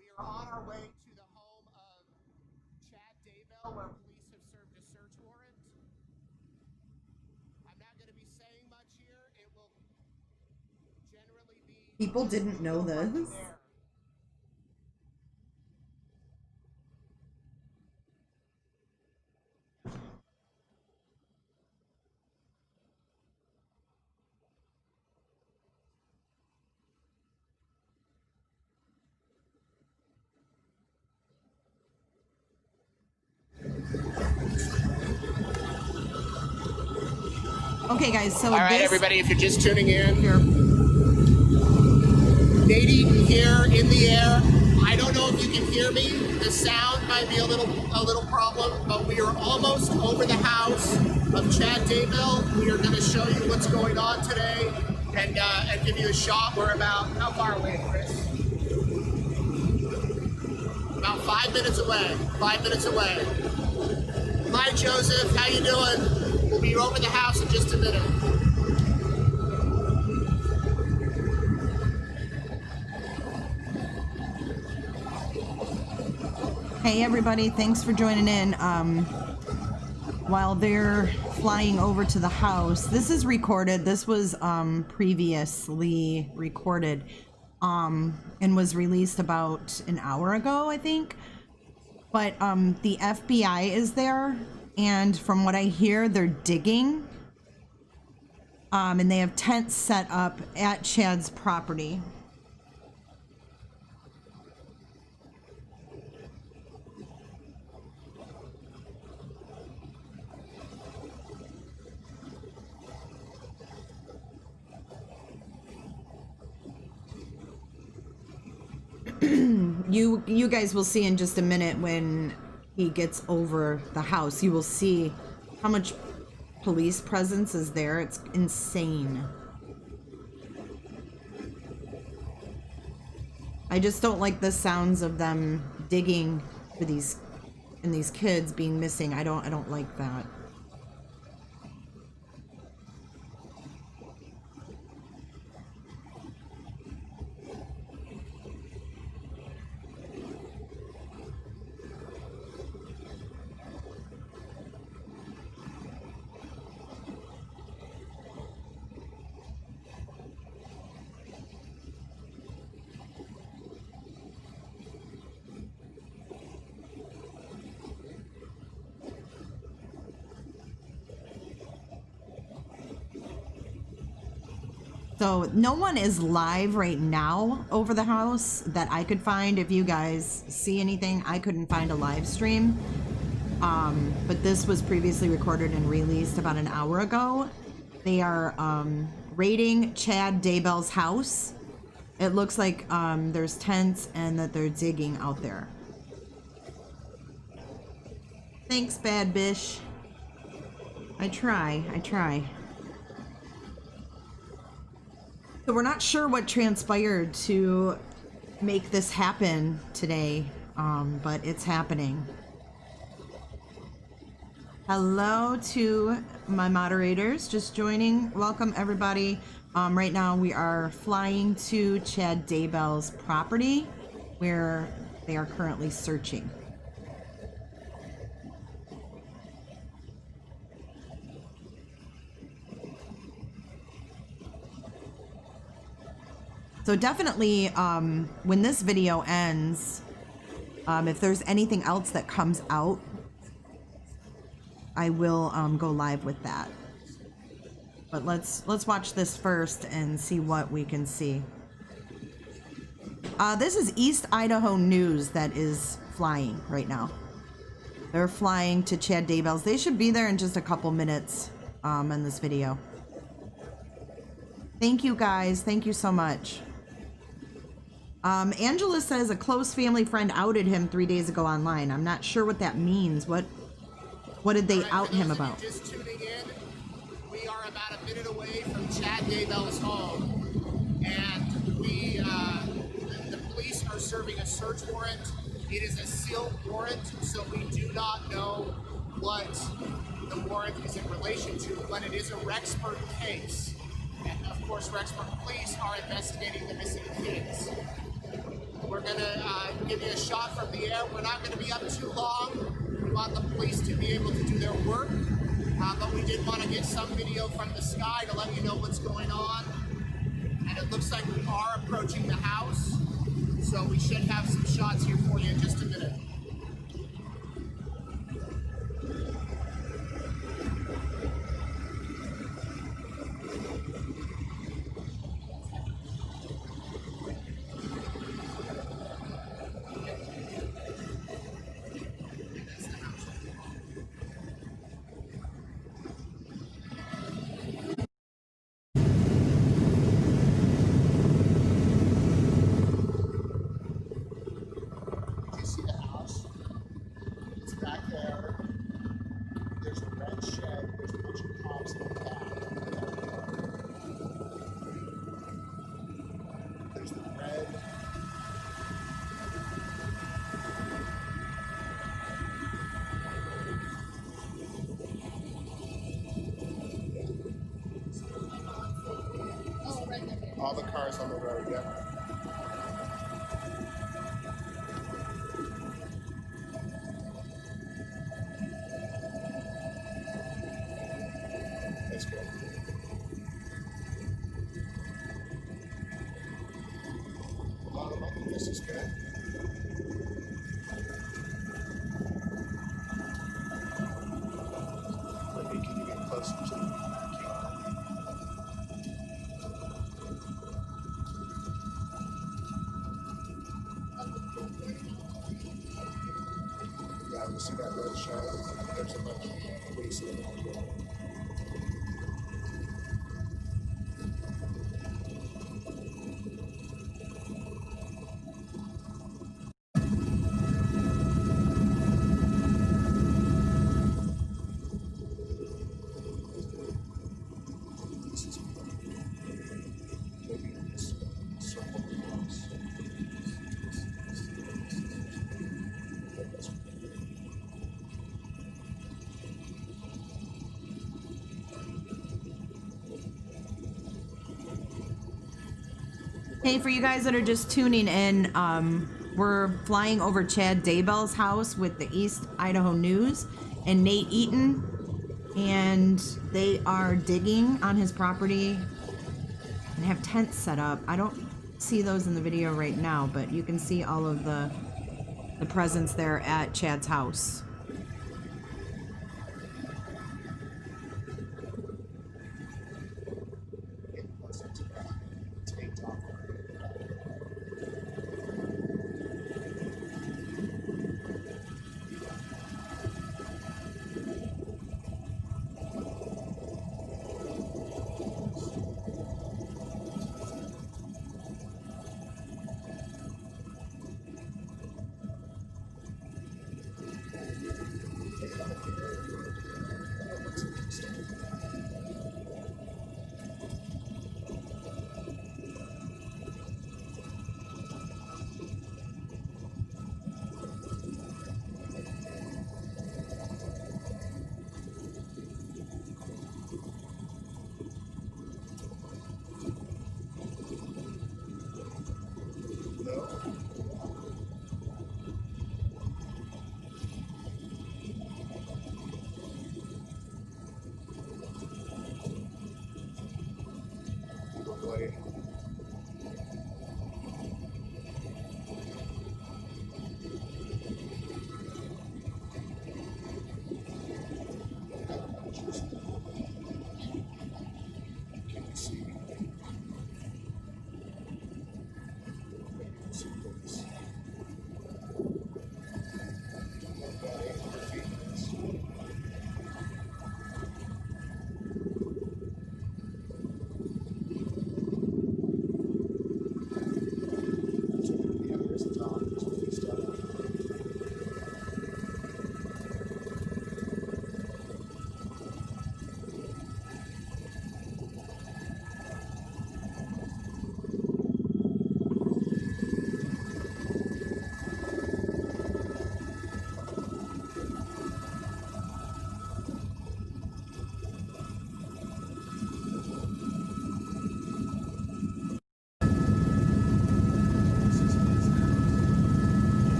We are on our way to the home of Chad Daybell, where police have served a search warrant. I'm not going to be saying much here. It will generally be... People didn't know this. Okay, guys, so all right, everybody, if you're just tuning in, here. Nadine here in the air. I don't know if you can hear me. The sound might be a little problem, but we are almost over the house of Chad Daybell. We are going to show you what's going on today and give you a shot. We're about, how far away, Chris? About 5 minutes away. 5 minutes away. Hi, Joseph. How you doing? We'll be over the house in just a minute. Hey everybody, thanks for joining in. While they're flying over to the house, this is recorded. This was previously recorded and was released about an hour ago, I think. But the FBI is there, and from what I hear, they're digging. And they have tents set up at Chad's property. You guys will see in just a minute when he gets over the house. You will see how much police presence is there. It's insane. I just don't like the sounds of them digging for these kids being missing. I don't like that. So no one is live right now over the house that I could find. If you guys see anything, I couldn't find a live stream. But this was previously recorded and released about an hour ago. They are raiding Chad Daybell's house. It looks like there's tents and that they're digging out there. Thanks, Bad Bish. I try. So we're not sure what transpired to make this happen today, but it's happening. Hello to my moderators just joining. Welcome everybody. Right now we are flying to Chad Daybell's property where they are currently searching. So definitely, when this video ends, if there's anything else that comes out, I will go live with that. But let's watch this first and see what we can see. This is East Idaho News that is flying right now. They're flying to Chad Daybell's. They should be there in just a couple minutes in this video. Thank you guys. Thank you so much. Angela says a close family friend outed him 3 days ago online. I'm not sure what that means. What did they out him about? Just tuning in, we are about a minute away from Chad Daybell's home, and the police are serving a search warrant. It is a sealed warrant, so we do not know what the warrant is in relation to, but it is a Rexburg case. And of course, Rexburg police are investigating the missing kids. We're gonna give you a shot from the air. We're not going to be up too long. We want the police to be able to do their work. But we did want to get some video from the sky to let you know what's going on. And it looks like we are approaching the house. So we should have some shots here for you in just a minute. All the cars on the road, yeah. That's good. I think this is good. Maybe can you get closer to the camera? Yeah, you see that red shadow? There's a bunch of police in the back. Hey, for you guys that are just tuning in, we're flying over Chad Daybell's house with the East Idaho News and Nate Eaton, and they are digging on his property and have tents set up. I don't see those in the video right now, but you can see all of the presence there at Chad's house.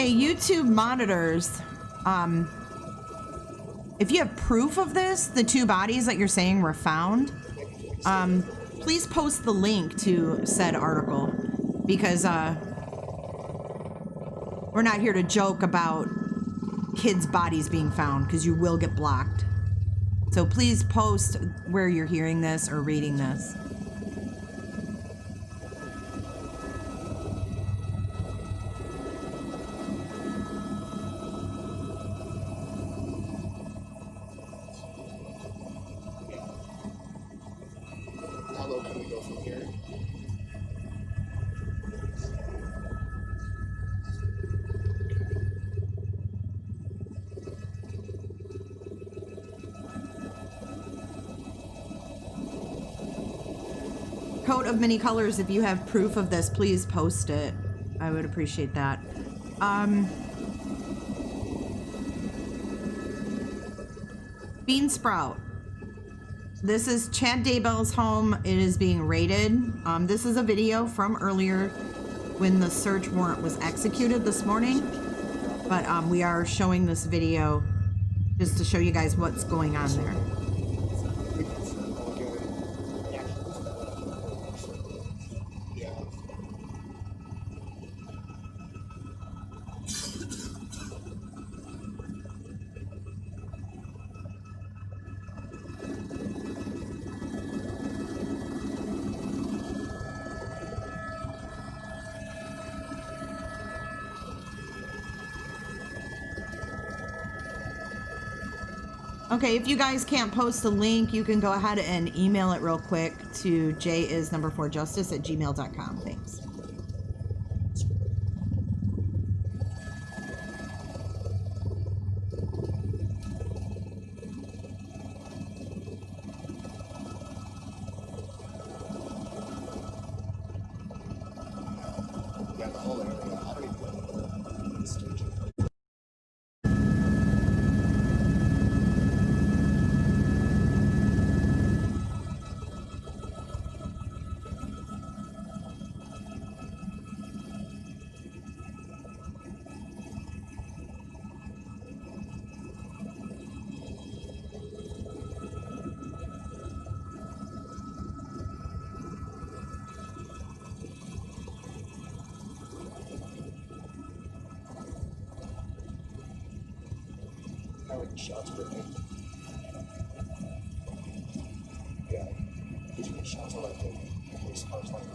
Hey, YouTube monitors, if you have proof of this, the 2 bodies that you're saying were found, please post the link to said article, because we're not here to joke about kids' bodies being found, because you will get blocked. So please post where you're hearing this or reading this. How low can we go from here? Coat of many colors, if you have proof of this, please post it. I would appreciate that. Bean Sprout. This is Chad Daybell's home. It is being raided. This is a video from earlier when the search warrant was executed this morning. But we are showing this video just to show you guys what's going on there. Okay, if you guys can't post the link, you can go ahead and email it real quick to jis4justice@gmail.com. Thanks. Yeah, the whole area. I don't even know the stage. I like the shots for me. Yeah. These are the shots I like the police cars like the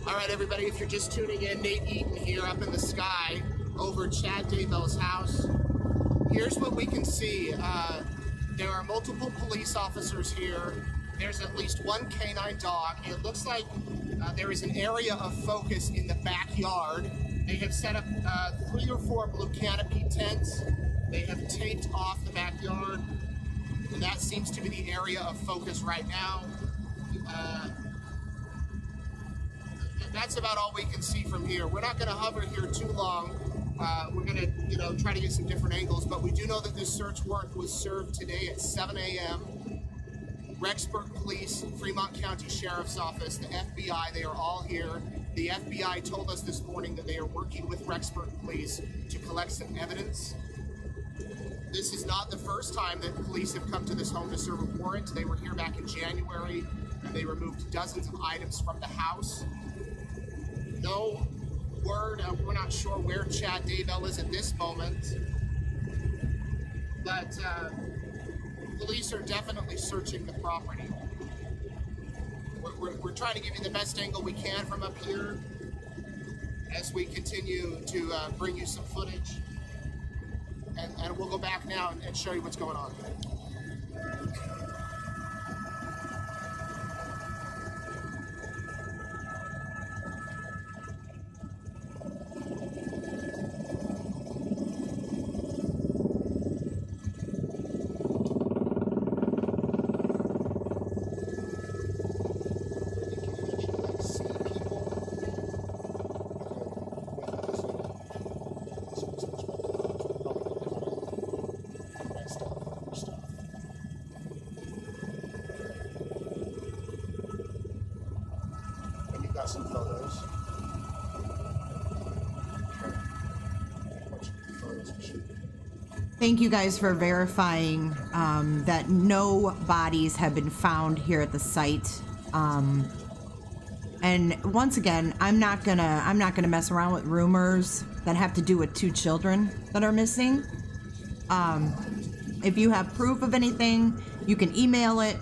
All right, everybody, if you're just tuning in, Nate Eaton here up in the sky over Chad Daybell's house. Here's what we can see. There are multiple police officers here. There's at least one canine dog. It looks like there is an area of focus in the backyard. They have set up 3 or 4 blue canopy tents. They have taped off the backyard, and that seems to be the area of focus right now. That's about all we can see from here. We're not going to hover here too long. We're going to, try to get some different angles, but we do know that this search warrant was served today at 7 a.m. Rexburg Police, Fremont County Sheriff's Office, the FBI, they are all here. The FBI told us this morning that they are working with Rexburg Police to collect some evidence. This is not the first time that police have come to this home to serve a warrant. They were here back in January, and they removed dozens of items from the house. No word, we're not sure where Chad Daybell is at this moment, but police are definitely searching the property. We're trying to give you the best angle we can from up here as we continue to bring you some footage, and we'll go back now and show you what's going on. photos. Photos we should. Thank you guys for verifying that no bodies have been found here at the site. And once again, I'm not gonna mess around with rumors that have to do with 2 children that are missing. If you have proof of anything, you can email it.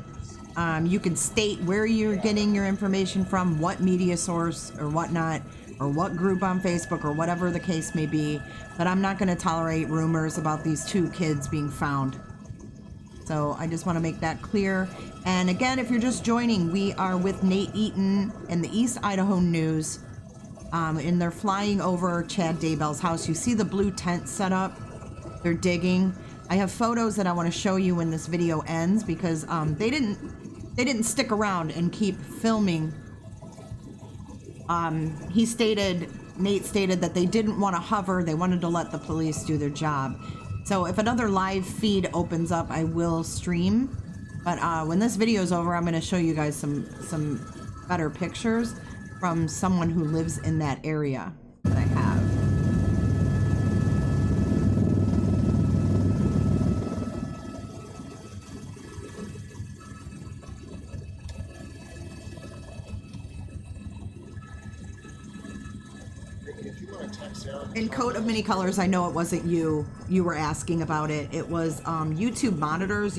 You can state where you're getting your information from, what media source or whatnot, or what group on Facebook or whatever the case may be. But I'm not going to tolerate rumors about these 2 kids being found. So I just want to make that clear. And again, if you're just joining, we are with Nate Eaton and the East Idaho News. And they're flying over Chad Daybell's house. You see the blue tent set up. They're digging. I have photos that I want to show you when this video ends because they didn't stick around and keep filming. Nate stated that they didn't want to hover. They wanted to let the police do their job. So if another live feed opens up, I will stream. But when this video is over, I'm going to show you guys some better pictures from someone who lives in that area that I have. In coat of many colors, I know it wasn't you were asking about it. It was YouTube Monitors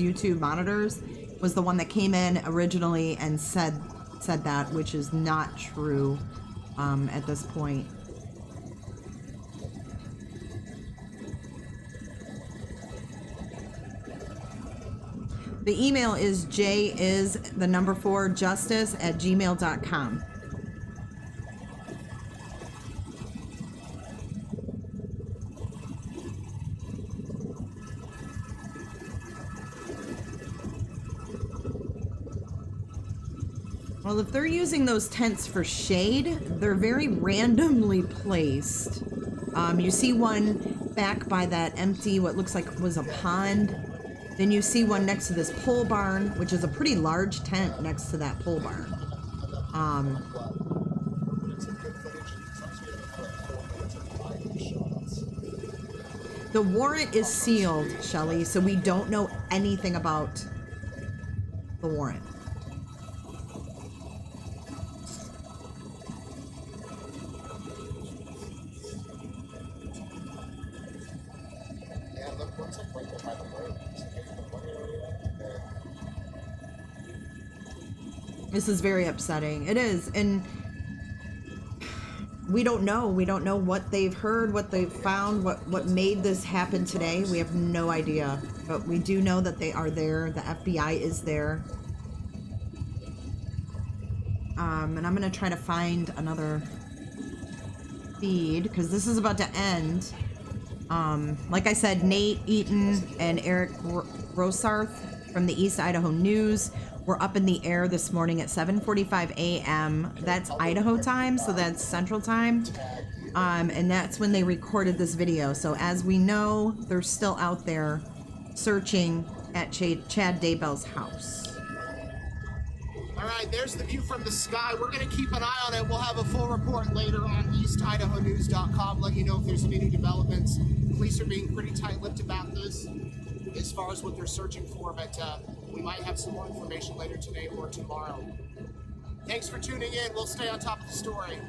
was the one that came in originally and said that, which is not true at this point. The email is j4justice@gmail.com. Well, if they're using those tents for shade, they're very randomly placed. You see one back by that empty, what looks like was a pond. Then you see one next to this pole barn, which is a pretty large tent next to that pole barn. The warrant is sealed, Shelley, so we don't know anything about the warrant. This is very upsetting. It is, and we don't know. We don't know what they've heard, what they've found, what made this happen today. We have no idea, but we do know that they are there. The FBI is there. And I'm gonna try to find another feed because this is about to end. Like I said, Nate Eaton and Heidi Broussard from the East Idaho News were up in the air this morning at 7:45 a.m. That's Idaho time, so that's Central time. And that's when they recorded this video. So as we know, they're still out there searching at Chad Daybell's house. All right, there's the view from the sky. We're going to keep an eye on it. We'll have a full report later on eastidahonews.com, let you know if there's any new developments. Police are being pretty tight-lipped about this as far as what they're searching for, but we might have some more information later today or tomorrow. Thanks for tuning in. We'll stay on top of the story.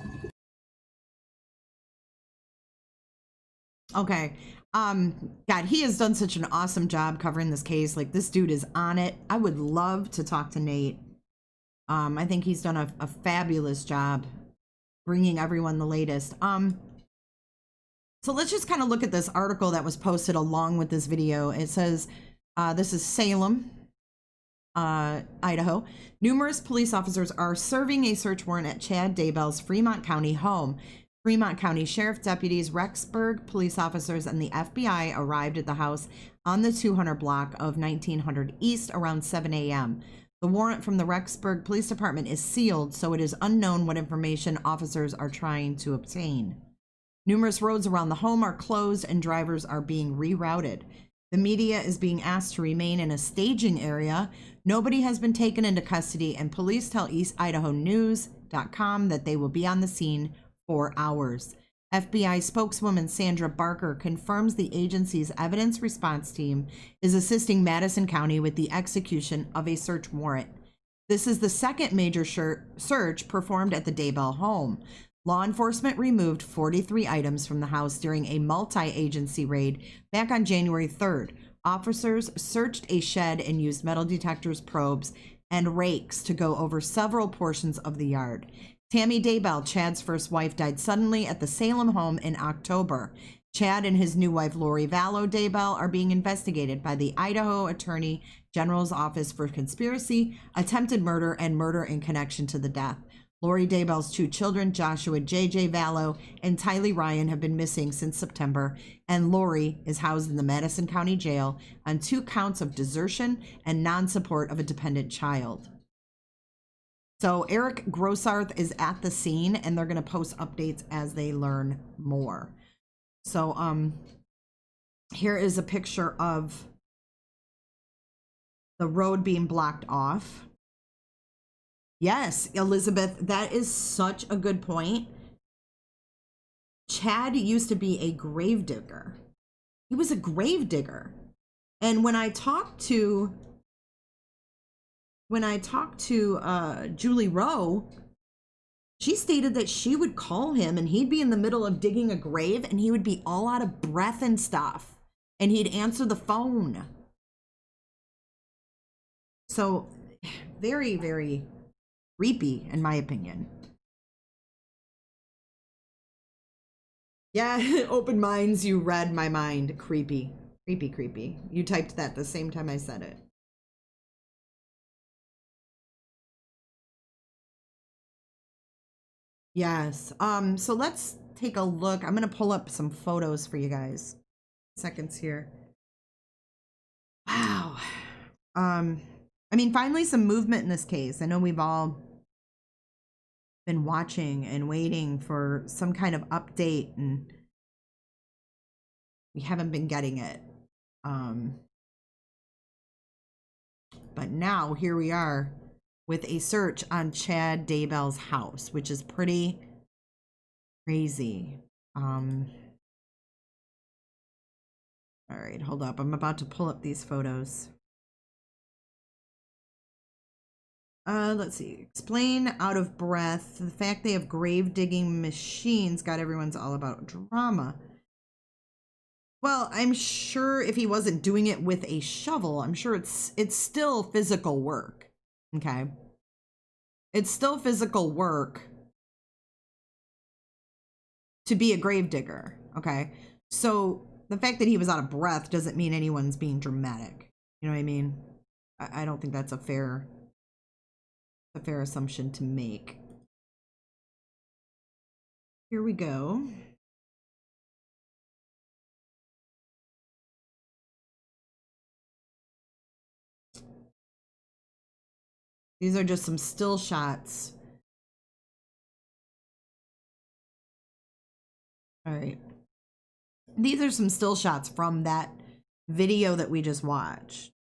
Okay. God, he has done such an awesome job covering this case. Like, this dude is on it. I would love to talk to Nate. I think he's done a fabulous job bringing everyone the latest. So let's just kind of look at this article that was posted along with this video. It says, this is Salem, Idaho. Numerous police officers are serving a search warrant at Chad Daybell's Fremont County home. Fremont County Sheriff deputies, Rexburg police officers, and the FBI arrived at the house on the 200 block of 1900 East around 7 a.m. The warrant from the Rexburg Police Department is sealed, so it is unknown what information officers are trying to obtain. Numerous roads around the home are closed and drivers are being rerouted. The media is being asked to remain in a staging area. Nobody has been taken into custody, and police tell East Idaho News Daybell.com that they will be on the scene for hours. FBI spokeswoman Sandra Barker confirms the agency's evidence response team is assisting Madison County with the execution of a search warrant. This is the second major search performed at the Daybell home. Law enforcement removed 43 items from the house during a multi-agency raid back on January 3rd. Officers searched a shed and used metal detectors, probes, and rakes to go over several portions of the yard. Tammy Daybell, Chad's first wife, died suddenly at the Salem home in October. Chad and his new wife, Lori Vallow Daybell, are being investigated by the Idaho Attorney General's Office for conspiracy, attempted murder, and murder in connection to the death. Lori Daybell's two children, Joshua J.J. Vallow and Tylee Ryan, have been missing since September, and Lori is housed in the Madison County Jail on 2 counts of desertion and non-support of a dependent child. So Eric Grossarth is at the scene, and they're going to post updates as they learn more. So here is a picture of the road being blocked off. Yes, Elizabeth, that is such a good point. Chad used to be a gravedigger. He was a gravedigger. And when I talked to Julie Rowe, she stated that she would call him and he'd be in the middle of digging a grave and he would be all out of breath and stuff. And he'd answer the phone. So very, very creepy, in my opinion. Yeah, open minds, you read my mind. Creepy, creepy, creepy. You typed that the same time I said it. Yes. So let's take a look. I'm gonna pull up some photos for you guys. Seconds here. Wow. I mean, finally some movement in this case. I know we've all been watching and waiting for some kind of update, and we haven't been getting it. But now here we are with a search on Chad Daybell's house, which is pretty crazy. All right, hold up. I'm about to pull up these photos. Let's see. Explain out of breath. The fact they have grave digging machines got everyone's all about drama. Well, I'm sure if he wasn't doing it with a shovel, I'm sure it's still physical work. Okay. It's still physical work to be a grave digger. Okay. So the fact that he was out of breath doesn't mean anyone's being dramatic. You know what I mean? I don't think that's a fair assumption to make. Here we go. These are just some still shots. All right. These are some still shots from that video that we just watched.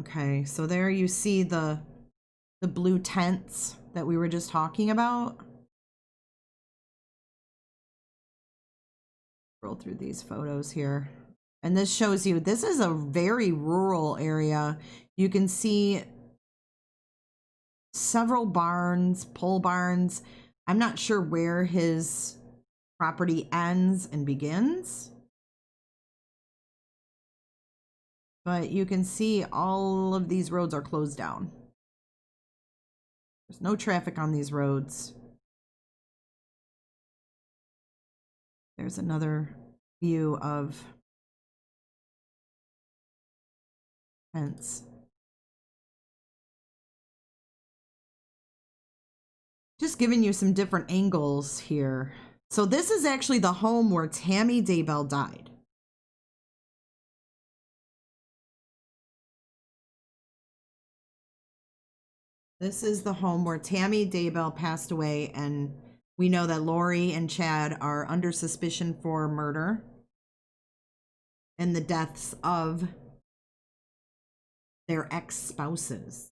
Okay, so there you see the blue tents that we were just talking about. Roll through these photos here. And this shows you, this is a very rural area. You can see several barns, pole barns. I'm not sure where his property ends and begins. But you can see all of these roads are closed down. There's no traffic on these roads. There's another view of fence. Just giving you some different angles here. So this is actually the home where Tammy Daybell died. This is the home where Tammy Daybell passed away, and we know that Lori and Chad are under suspicion for murder and the deaths of their ex-spouses.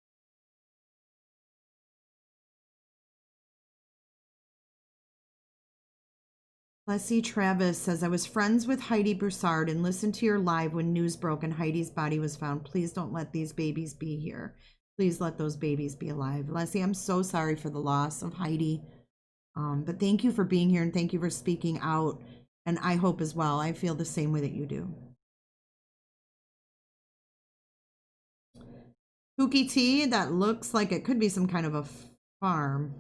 Leslie Travis says, I was friends with Heidi Broussard and listened to your live when news broke and Heidi's body was found. Please don't let these babies be here. Please let those babies be alive. Leslie, I'm so sorry for the loss of Heidi. But thank you for being here and thank you for speaking out. And I hope as well. I feel the same way that you do. Pookie T, that looks like it could be some kind of a farm.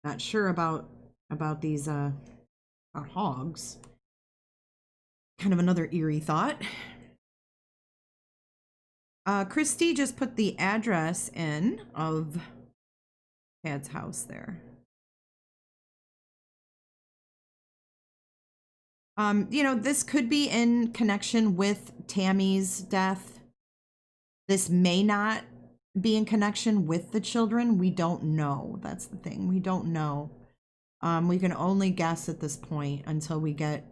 Not sure about these hogs. Kind of another eerie thought. Christy just put the address in of Chad's house there. You know, this could be in connection with Tammy's death. This may not be in connection with the children. We don't know. That's the thing. We don't know. We can only guess at this point until we get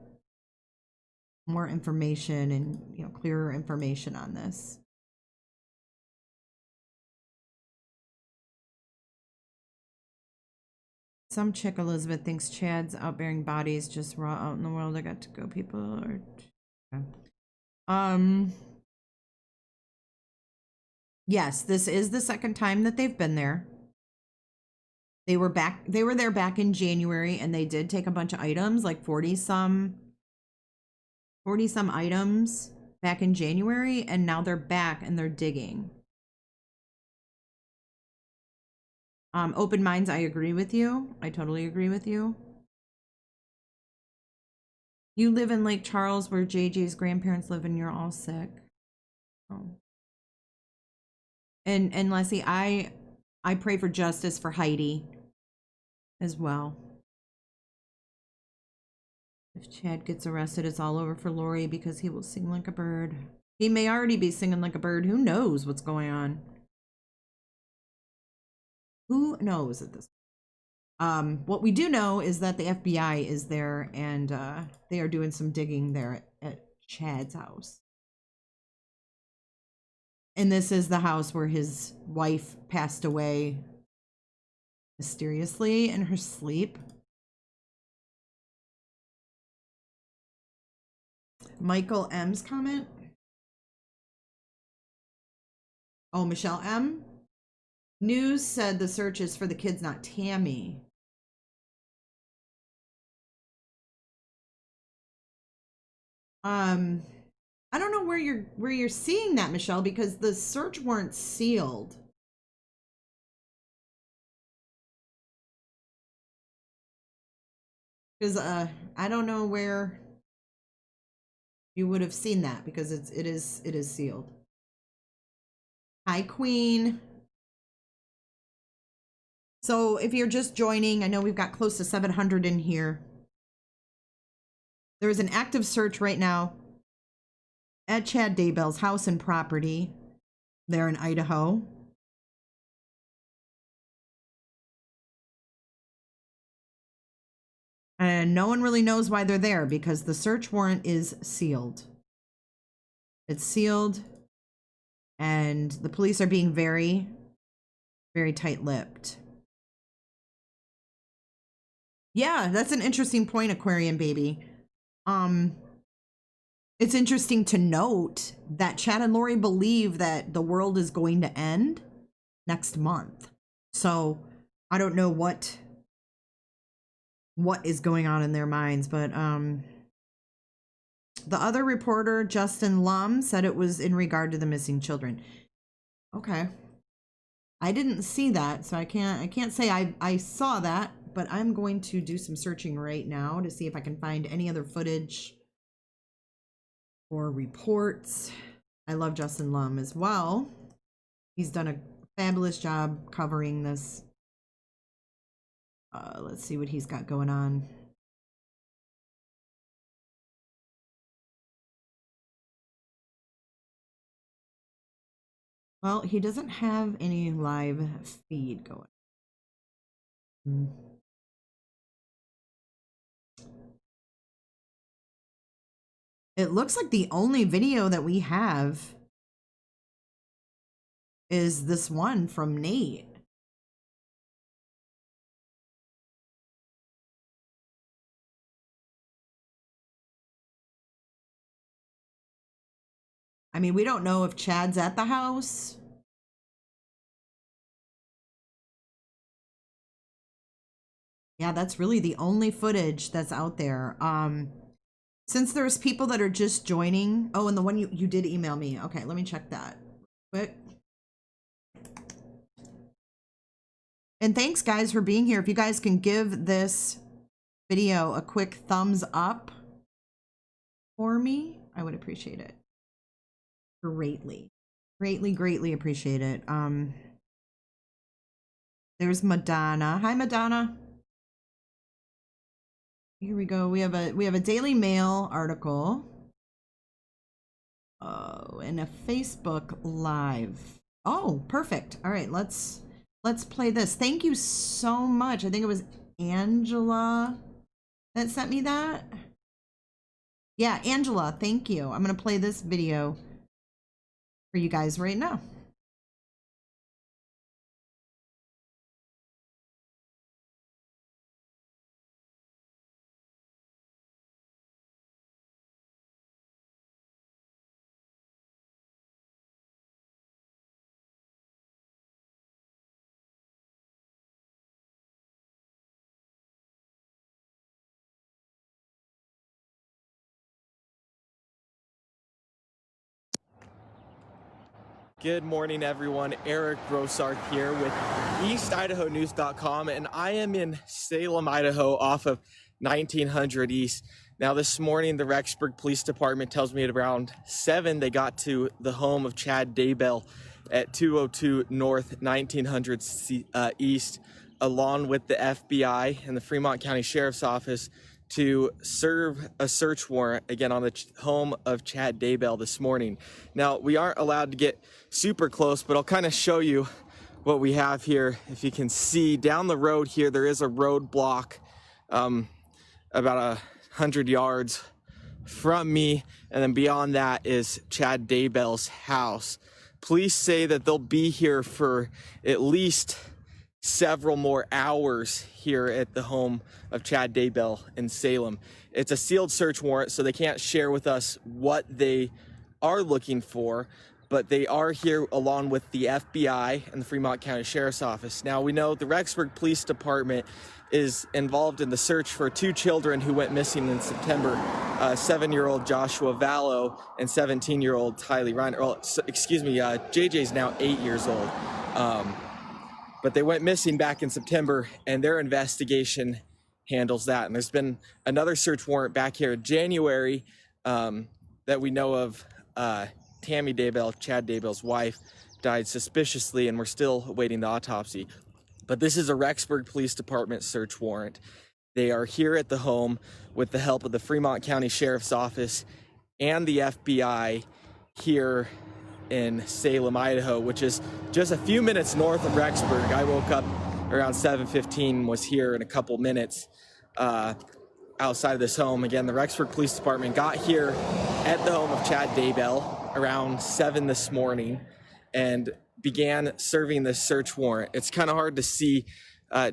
more information and, you know, clearer information on this. Some chick Elizabeth thinks Chad's outbearing bodies just raw out in the world. I got to go. People are. Yes, this is the second time that they've been there. They were there back in January and they did take a bunch of items, like 40 some items back in January, and now they're back and they're digging. Open minds, I agree with you. I totally agree with you. You live in Lake Charles where JJ's grandparents live and you're all sick. Oh. And Leslie, I pray for justice for Heidi as well. If Chad gets arrested, it's all over for Lori because he will sing like a bird. He may already be singing like a bird. Who knows what's going on? Who knows at this point? What we do know is that the FBI is there and they are doing some digging there at Chad's house. And this is the house where his wife passed away mysteriously in her sleep. Michael M's comment. Oh, Michelle M. News said the search is for the kids, not Tammy. I don't know where you're seeing that, Michelle, because the search warrant's sealed. Because I don't know where you would have seen that because it is sealed. Hi, Queen. So if you're just joining, I know we've got close to 700 in here. There is an active search right now at Chad Daybell's house and property there in Idaho. And no one really knows why they're there because the search warrant is sealed. It's sealed and the police are being very, very tight-lipped. Yeah, that's an interesting point, Aquarium Baby. It's interesting to note that Chad and Lori believe that the world is going to end next month. So I don't know what is going on in their minds, but the other reporter, Justin Lum, said it was in regard to the missing children. Okay. I didn't see that, so I can't say I saw that, but I'm going to do some searching right now to see if I can find any other footage or reports. I love Justin Lum as well. He's done a fabulous job covering this. Let's see what he's got going on. Well, he doesn't have any live feed going. It looks like the only video that we have is this one from Nate. I mean, we don't know if Chad's at the house. Yeah, that's really the only footage that's out there. Since there's people that are just joining. Oh, and the one you did email me. Okay, let me check that quick. And thanks, guys, for being here. If you guys can give this video a quick thumbs up for me, I would appreciate it. Greatly. Greatly appreciate it. There's Madonna. Hi, Madonna. Here we go. We have a Daily Mail article. Oh, and a Facebook Live. Oh, perfect. All right, let's play this. Thank you so much. I think it was Angela that sent me that. Yeah, Angela, thank you. I'm gonna play this video for you guys right now. Good morning, everyone. Eric Broussard here with EastIdahoNews.com, and I am in Salem, Idaho, off of 1900 East. Now, this morning, the Rexburg Police Department tells me at around 7, they got to the home of Chad Daybell at 202 North 1900 East, along with the FBI and the Fremont County Sheriff's Office, to serve a search warrant, again, on the home of Chad Daybell this morning. Now, we aren't allowed to get super close, but I'll kind of show you what we have here. If you can see, down the road here, there is a roadblock about 100 yards from me, and then beyond that is Chad Daybell's house. Police say that they'll be here for at least several more hours here at the home of Chad Daybell in Salem. It's a sealed search warrant, so they can't share with us what they are looking for, but they are here along with the FBI and the Fremont County Sheriff's Office. Now, we know the Rexburg Police Department is involved in the search for 2 children who went missing in September, 7-year-old Joshua Vallow and 17-year-old Tylee Reiner. Well, excuse me, JJ's now 8 years old. But they went missing back in September, and their investigation handles that. And there's been another search warrant back here in January that we know of. Tammy Daybell, Chad Daybell's wife, died suspiciously, and we're still awaiting the autopsy. But this is a Rexburg Police Department search warrant. They are here at the home with the help of the Fremont County Sheriff's Office and the FBI here in Salem, Idaho, which is just a few minutes north of Rexburg. I woke up around 7:15, was here in a couple minutes outside of this home. Again, the Rexburg Police Department got here at the home of Chad Daybell around 7 this morning and began serving this search warrant. It's kind of hard to see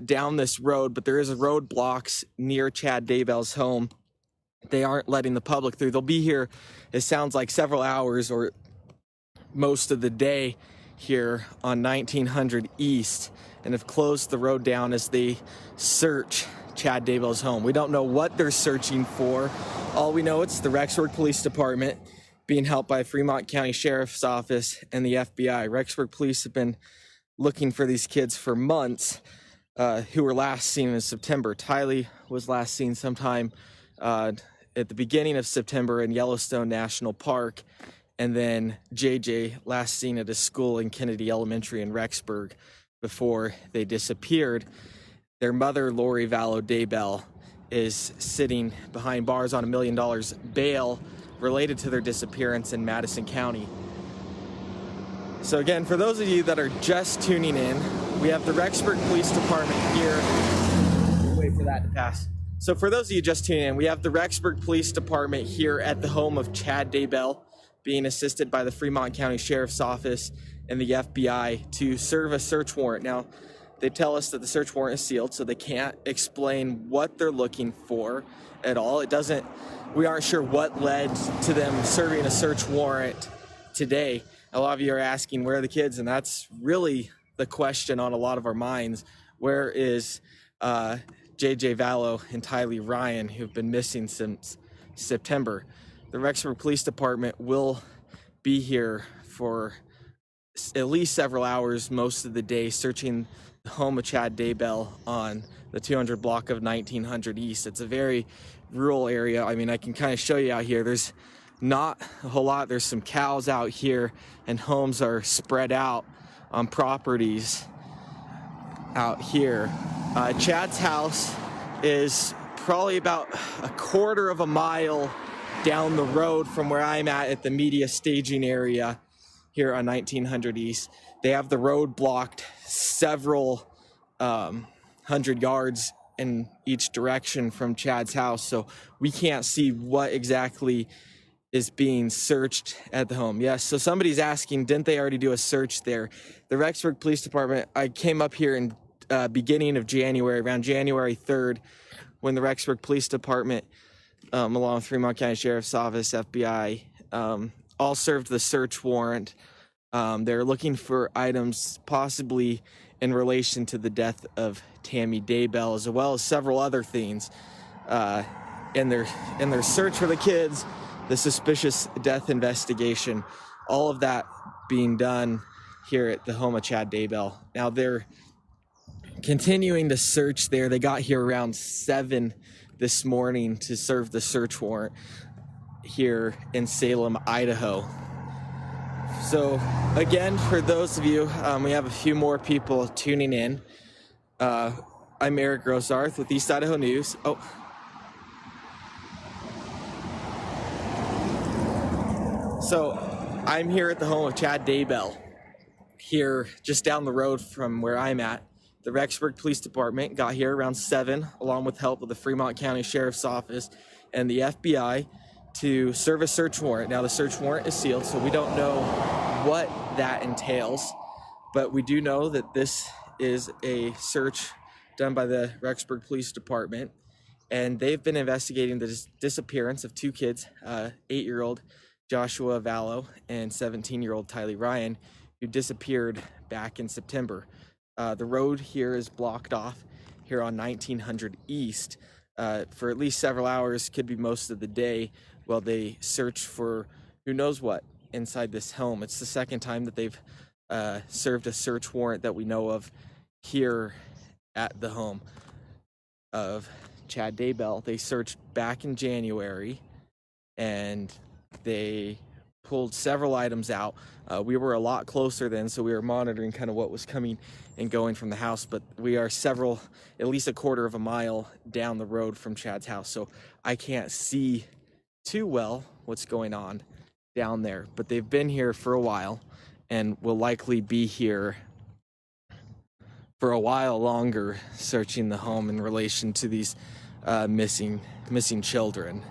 down this road, but there is a roadblocks near Chad Daybell's home. They aren't letting the public through. They'll be here, it sounds like, several hours or most of the day here on 1900 East, and have closed the road down as they search Chad Daybell's home. We don't know what they're searching for. All we know, it's the Rexburg Police Department being helped by Fremont County Sheriff's Office and the FBI. Rexburg Police have been looking for these kids for months, who were last seen in September. Tylee was last seen sometime at the beginning of September in Yellowstone National Park, and then JJ last seen at a school in Kennedy Elementary in Rexburg before they disappeared. Their mother, Lori Vallow Daybell, is sitting behind bars on $1 million bail related to their disappearance in Madison County. So again, for those of you that are just tuning in, we have the Rexburg Police Department here. Wait for that to pass. So for those of you just tuning in, we have the Rexburg Police Department here at the home of Chad Daybell, being assisted by the Fremont County Sheriff's Office and the FBI to serve a search warrant. Now, they tell us that the search warrant is sealed, so they can't explain what they're looking for at all. We aren't sure what led to them serving a search warrant today. A lot of you are asking, where are the kids? And that's really the question on a lot of our minds. Where is JJ Vallow and Tylee Ryan, who've been missing since September? The Rexburg Police Department will be here for at least several hours most of the day, searching the home of Chad Daybell on the 200 block of 1900 East. It's a very rural area. I mean, I can kind of show you out here. There's not a whole lot. There's some cows out here, and homes are spread out on properties out here. Chad's house is probably about a quarter of a mile down the road from where I'm at the media staging area here on 1900 East. They have the road blocked several hundred yards in each direction from Chad's house, so we can't see what exactly is being searched at the home. Yes, so somebody's asking, didn't they already do a search there? The Rexburg Police Department, I came up here in beginning of January, around January 3rd, when the Rexburg Police Department, along with Fremont County Sheriff's Office, FBI, all served the search warrant. They're looking for items possibly in relation to the death of Tammy Daybell, as well as several other things. In their search for the kids, the suspicious death investigation, all of that being done here at the home of Chad Daybell. Now they're continuing to search there. They got here around 7 this morning to serve the search warrant here in Salem, Idaho. So again, for those of you, we have a few more people tuning in. I'm Eric Grossarth with East Idaho News. So I'm here at the home of Chad Daybell, here just down the road from where I'm at. The Rexburg Police Department got here around 7, along with help of the Fremont County Sheriff's Office and the FBI, to serve a search warrant. Now the search warrant is sealed, so we don't know what that entails, but we do know that this is a search done by the Rexburg Police Department, and they've been investigating the disappearance of 2 kids, 8-year-old Joshua Vallow and 17-year-old Tylee Ryan, who disappeared back in September. The road here is blocked off here on 1900 East for at least several hours, could be most of the day, while they search for who knows what inside this home. It's the second time that they've served a search warrant that we know of here at the home of Chad Daybell. They searched back in January, and they pulled several items out. We were a lot closer then, so we were monitoring kind of what was coming and going from the house, but we are at least a quarter of a mile down the road from Chad's house, so I can't see too well what's going on down there. But they've been here for a while and will likely be here for a while longer, searching the home in relation to these missing children.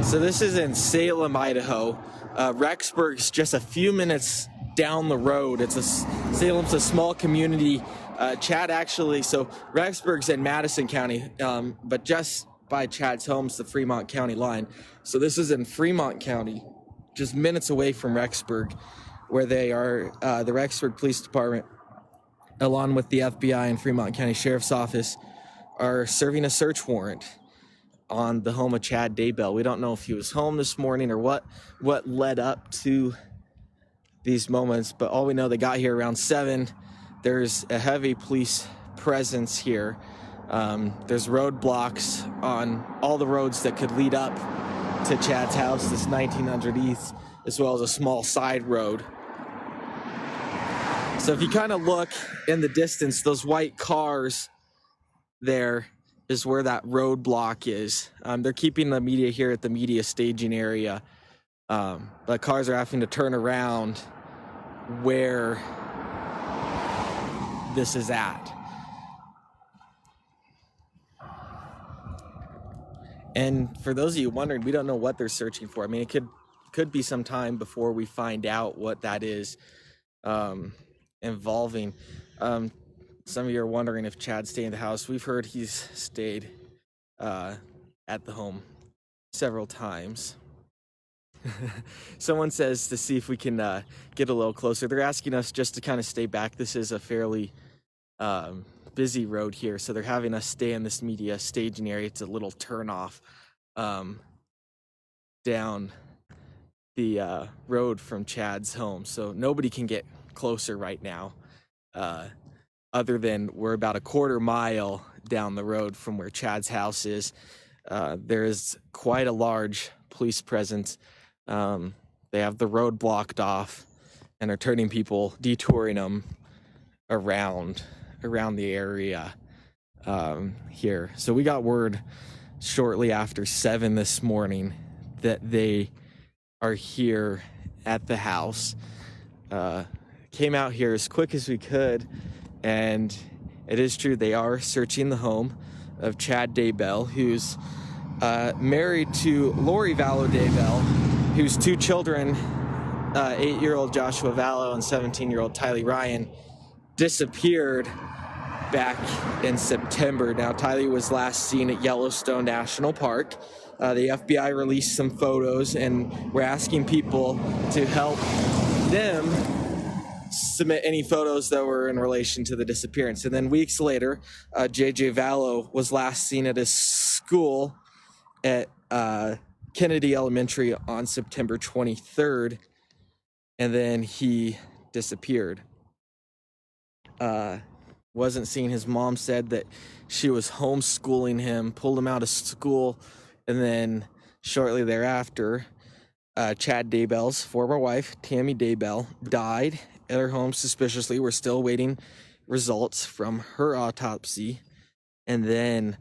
So this is in Salem, Idaho. Rexburg's just a few minutes down the road. Salem's a small community. Chad actually, so Rexburg's in Madison County, but just by Chad's home's the Fremont County line. So this is in Fremont County, just minutes away from Rexburg, where they are, the Rexburg Police Department, along with the FBI and Fremont County Sheriff's Office, are serving a search warrant on the home of Chad Daybell. We don't know if he was home this morning or what led up to these moments, but all we know, they got here around 7. There's a heavy police presence here. There's roadblocks on all the roads that could lead up to Chad's house, this 1900 East, as well as a small side road. So if you kind of look in the distance, those white cars there, is where that roadblock is. They're keeping the media here at the media staging area, but cars are having to turn around where this is at. And for those of you wondering, we don't know what they're searching for. I mean, it could be some time before we find out what that is involving. Some of you are wondering if Chad stayed in the house. We've heard he's stayed at the home several times. Someone says to see if we can get a little closer. They're asking us just to kind of stay back. This is a fairly busy road here, so they're having us stay in this media staging area. It's a little turnoff down the road from Chad's home, so nobody can get closer right now, other than we're about a quarter mile down the road from where Chad's house is. There is quite a large police presence. They have the road blocked off and are turning people, detouring them around the area here. So we got word shortly after 7 this morning that they are here at the house. Came out here as quick as we could, and it is true, they are searching the home of Chad Daybell, who's married to Lori Vallow Daybell, whose 2 children, 8-year-old Joshua Vallow and 17-year-old Tylee Ryan, disappeared back in September. Now, Tylee was last seen at Yellowstone National Park. The FBI released some photos, and we're asking people to help them submit any photos that were in relation to the disappearance. And then weeks later, JJ Vallow was last seen at his school at Kennedy Elementary on September 23rd, and then he disappeared. Wasn't seen. His mom said that she was homeschooling him, pulled him out of school, and then shortly thereafter, Chad Daybell's former wife, Tammy Daybell, died at her home suspiciously. We're still waiting results from her autopsy. And then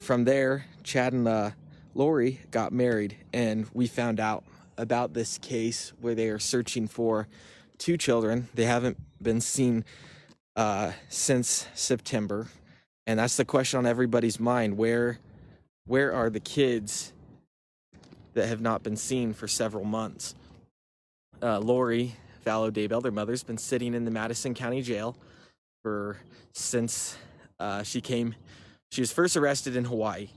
from there, Chad and Lori got married, and we found out about this case where they are searching for 2 children. They haven't been seen since September, and that's the question on everybody's mind. Where are the kids that have not been seen for several months? Lori Vallow Daybell, their mother's been sitting in the Madison County Jail since she was first arrested in Hawaii,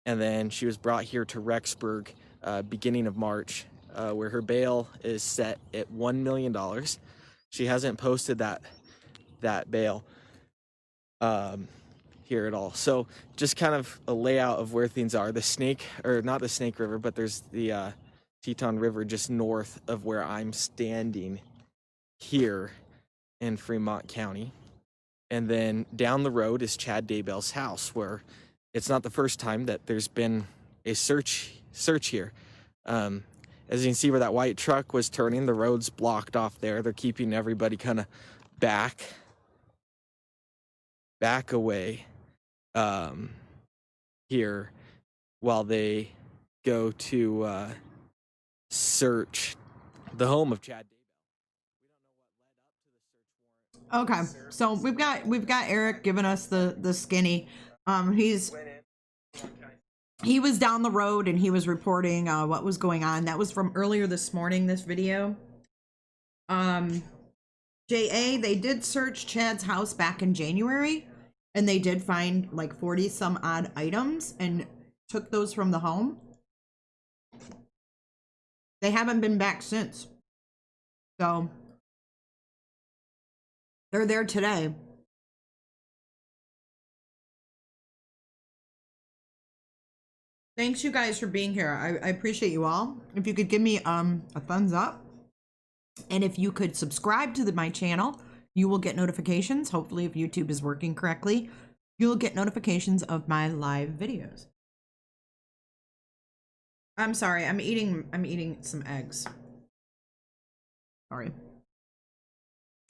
and then she was brought here to Rexburg beginning of March, where her bail is set at $1 million. She hasn't posted that bail here at all. So just kind of a layout of where things are. Not the Snake River, but there's the Teton River just north of where I'm standing here in Fremont County. And then down the road is Chad Daybell's house, where it's not the first time that there's been a search here. As you can see where that white truck was turning, the road's blocked off there. They're keeping everybody kind of back away here while they go to search the home of Chad Daybell. Okay, so we've got Eric giving us the skinny. He was down the road and he was reporting what was going on. That was from earlier this morning, this video. JA, they did search Chad's house back in January, and they did find like 40 some odd items and took those from the home. They haven't been back since. So they're there today. Thanks you guys for being here. I appreciate you all. If you could give me a thumbs up, and if you could subscribe to my channel, you will get notifications. Hopefully, if YouTube is working correctly, you'll get notifications of my live videos. I'm sorry, I'm eating some eggs. Sorry.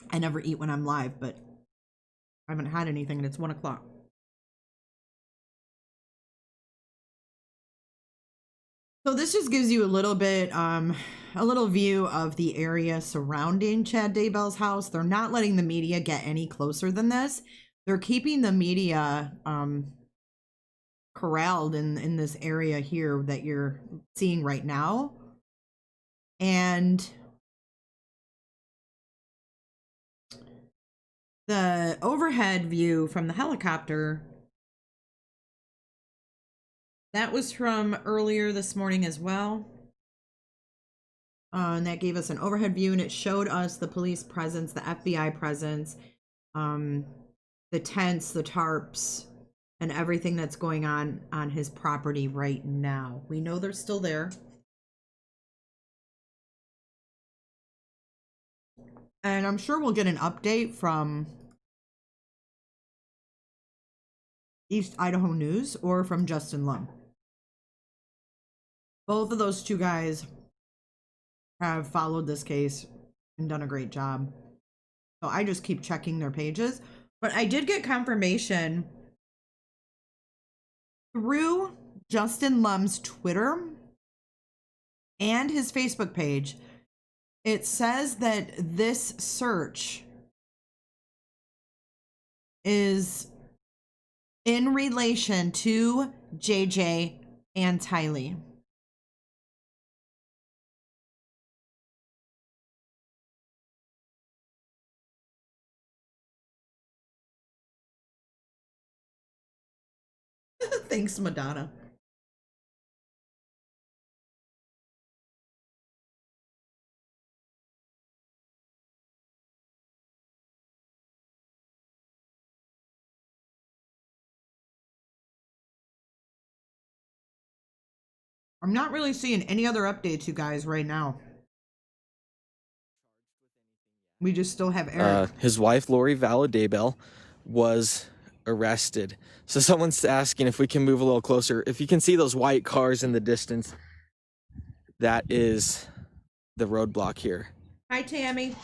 I never eat when I'm live, but I haven't had anything and it's 1 o'clock. So this just gives you a little bit, a little view of the area surrounding Chad Daybell's house. They're not letting the media get any closer than this. They're keeping the media corralled in this area here that you're seeing right now. And the overhead view from the helicopter, that was from earlier this morning as well. And that gave us an overhead view, and it showed us the police presence, the FBI presence, the tents, the tarps, and everything that's going on his property right now. We know they're still there. And I'm sure we'll get an update from East Idaho News or from Justin Lum. Both of those two guys have followed this case and done a great job. So I just keep checking their pages. But I did get confirmation through Justin Lum's Twitter and his Facebook page. It says that this search is in relation to JJ and Tylee. Thanks, Madonna. I'm not really seeing any other updates, you guys, right now. We just still have Eric. His wife, Lori Vallow Daybell, was arrested. So someone's asking if we can move a little closer. If you can see those white cars in the distance, that is the roadblock here. Hi, Tammy.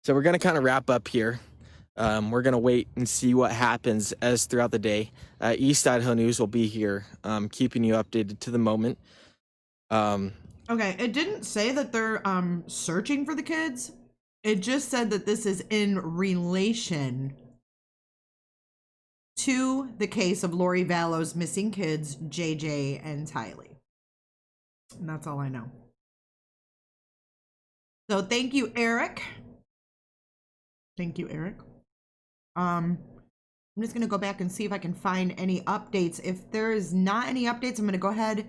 So we're going to kind of wrap up here. We're going to wait and see what happens as throughout the day. East Idaho News will be here, keeping you updated to the moment. Okay, it didn't say that they're searching for the kids. It just said that this is in relation to the case of Lori Vallow's missing kids, JJ and Tylee. And that's all I know. So thank you, Eric. Thank you, Eric. I'm just going to go back and see if I can find any updates. If there is not any updates, I'm going to go ahead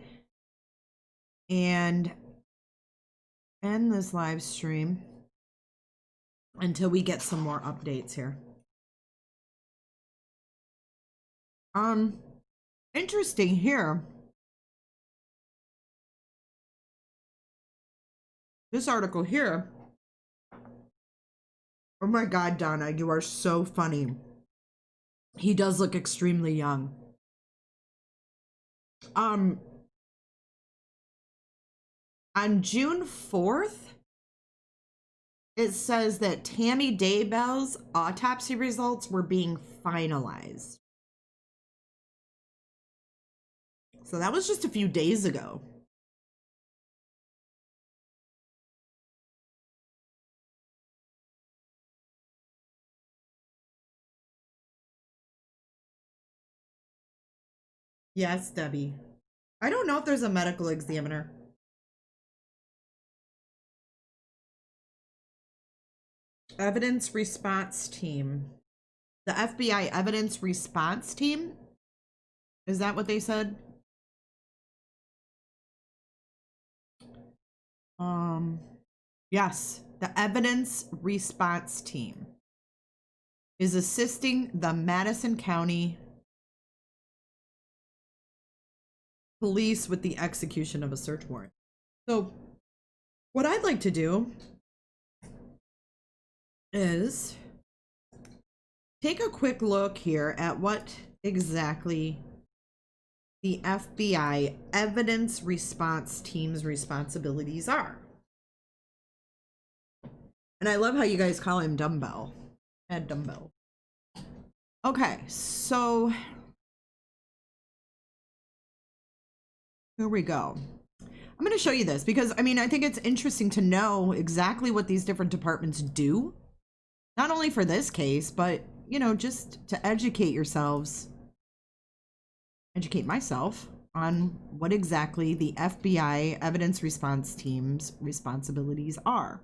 and end this live stream until we get some more updates here. Interesting here. This article here. Oh my God, Donna, you are so funny. He does look extremely young. On June 4th, it says that Tammy Daybell's autopsy results were being finalized. So that was just a few days ago. Yes, Debbie. I don't know if there's a medical examiner. Evidence response team. The FBI evidence response team? Is that what they said? Yes, the evidence response team is assisting the Madison County Police with the execution of a search warrant. So what I'd like to do is take a quick look here at what exactly the FBI evidence response team's responsibilities are. And I love how you guys call him Dumbbell. Ed Dumbbell. Okay, so here we go. I'm going to show you this because, I mean, I think it's interesting to know exactly what these different departments do. Not only for this case, but, you know, just to educate yourselves, educate myself on what exactly the FBI evidence response team's responsibilities are.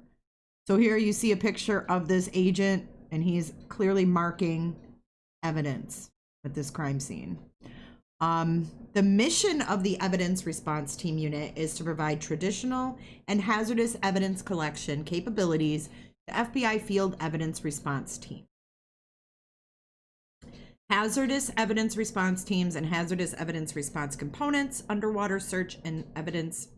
So here you see a picture of this agent, and he's clearly marking evidence at this crime scene. The mission of the evidence response team unit is to provide traditional and hazardous evidence collection capabilities to FBI field evidence response team. Hazardous evidence response teams and hazardous evidence response components, underwater search and evidence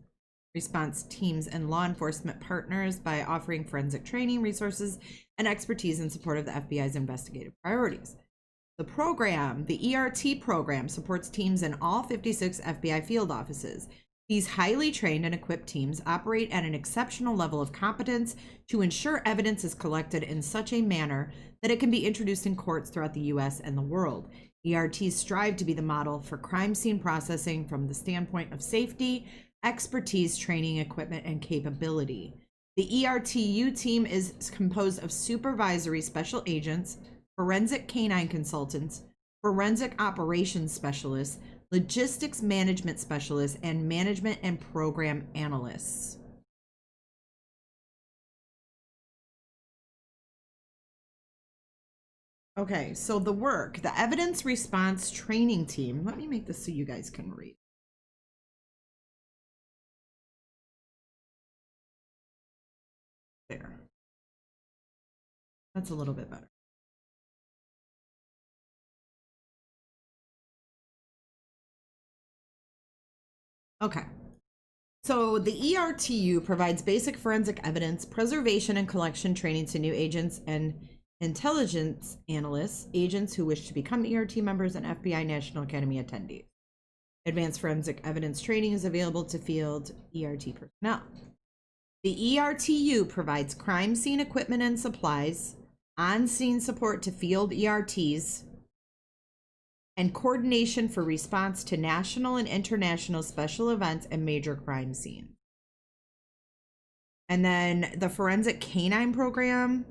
response teams, and law enforcement partners by offering forensic training, resources, and expertise in support of the FBI's investigative priorities. The program, the ERT program, supports teams in all 56 FBI field offices. These highly trained and equipped teams operate at an exceptional level of competence to ensure evidence is collected in such a manner that it can be introduced in courts throughout the U.S. and the world. ERTs strive to be the model for crime scene processing from the standpoint of safety, expertise, training, equipment, and capability. The ERTU team is composed of supervisory special agents, forensic canine consultants, forensic operations specialists, logistics management specialists, and management and program analysts. Okay, so the work, the evidence response training team, let me make this so you guys can read. There. That's a little bit better. Okay. So the ERTU provides basic forensic evidence preservation and collection training to new agents and intelligence analysts, agents who wish to become ERT members, and FBI National Academy attendees. Advanced forensic evidence training is available to field ERT personnel. The ERTU provides crime scene equipment and supplies, on-scene support to field ERTs, and coordination for response to national and international special events and major crime scenes. And then the forensic canine program,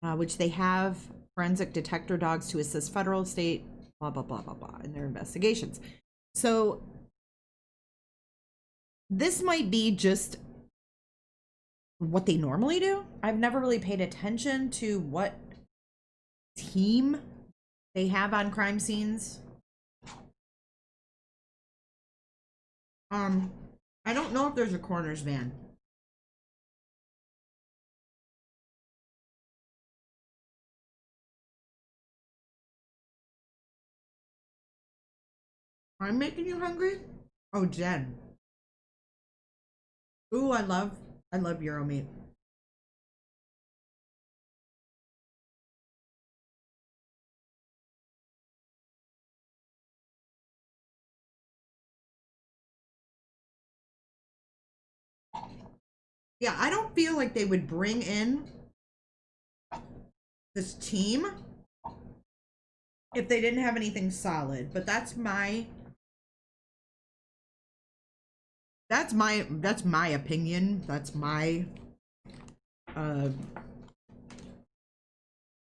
which they have forensic detector dogs to assist federal, state, blah, blah, blah, blah, blah, in their investigations. So this might be just what they normally do. I've never really paid attention to what team they have on crime scenes. I don't know if there's a coroner's van. I'm making you hungry? Oh, Jen. Ooh, I love Euro meat. Yeah, I don't feel like they would bring in this team if they didn't have anything solid, but that's my opinion. That's my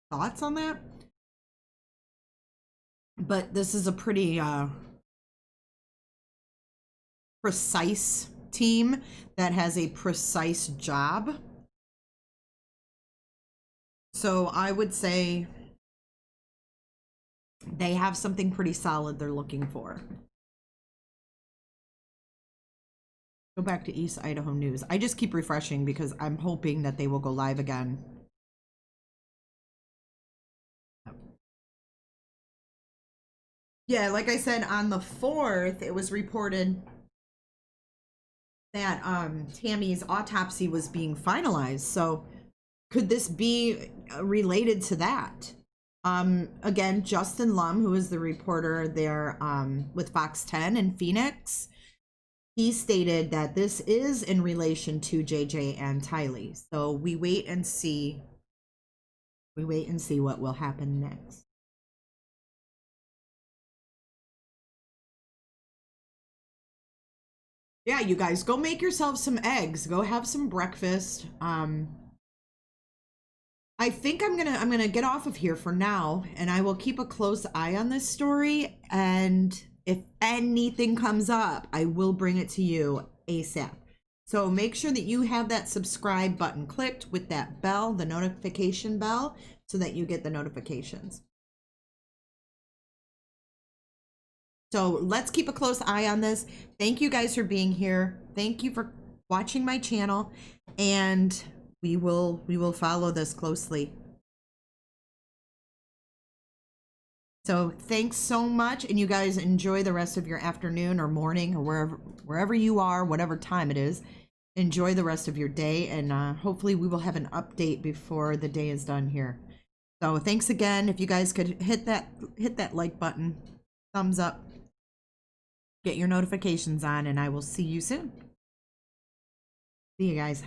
thoughts on that. But this is a pretty precise team that has a precise job. So I would say they have something pretty solid they're looking for. Go back to East Idaho News. I just keep refreshing because I'm hoping that they will go live again. Yeah, like I said, on the 4th, it was reported that Tammy's autopsy was being finalized. So could this be related to that? Again, Justin Lum, who is the reporter there with Fox 10 in Phoenix, he stated that this is in relation to JJ and Tylee. So we wait and see. We wait and see what will happen next. yeah, you guys, go make yourselves some eggs. Go have some breakfast. I think I'm gonna get off of here for now, and I will keep a close eye on this story. And if anything comes up, I will bring it to you ASAP. So make sure that you have that subscribe button clicked with that bell, the notification bell, so that you get the notifications. So let's keep a close eye on this. Thank you guys for being here. Thank you for watching my channel, and we will follow this closely. So thanks so much, and you guys enjoy the rest of your afternoon or morning or wherever you are, whatever time it is. Enjoy the rest of your day, and hopefully we will have an update before the day is done here. So thanks again. If you guys could hit that like button, thumbs up, get your notifications on, and I will see you soon. See you guys.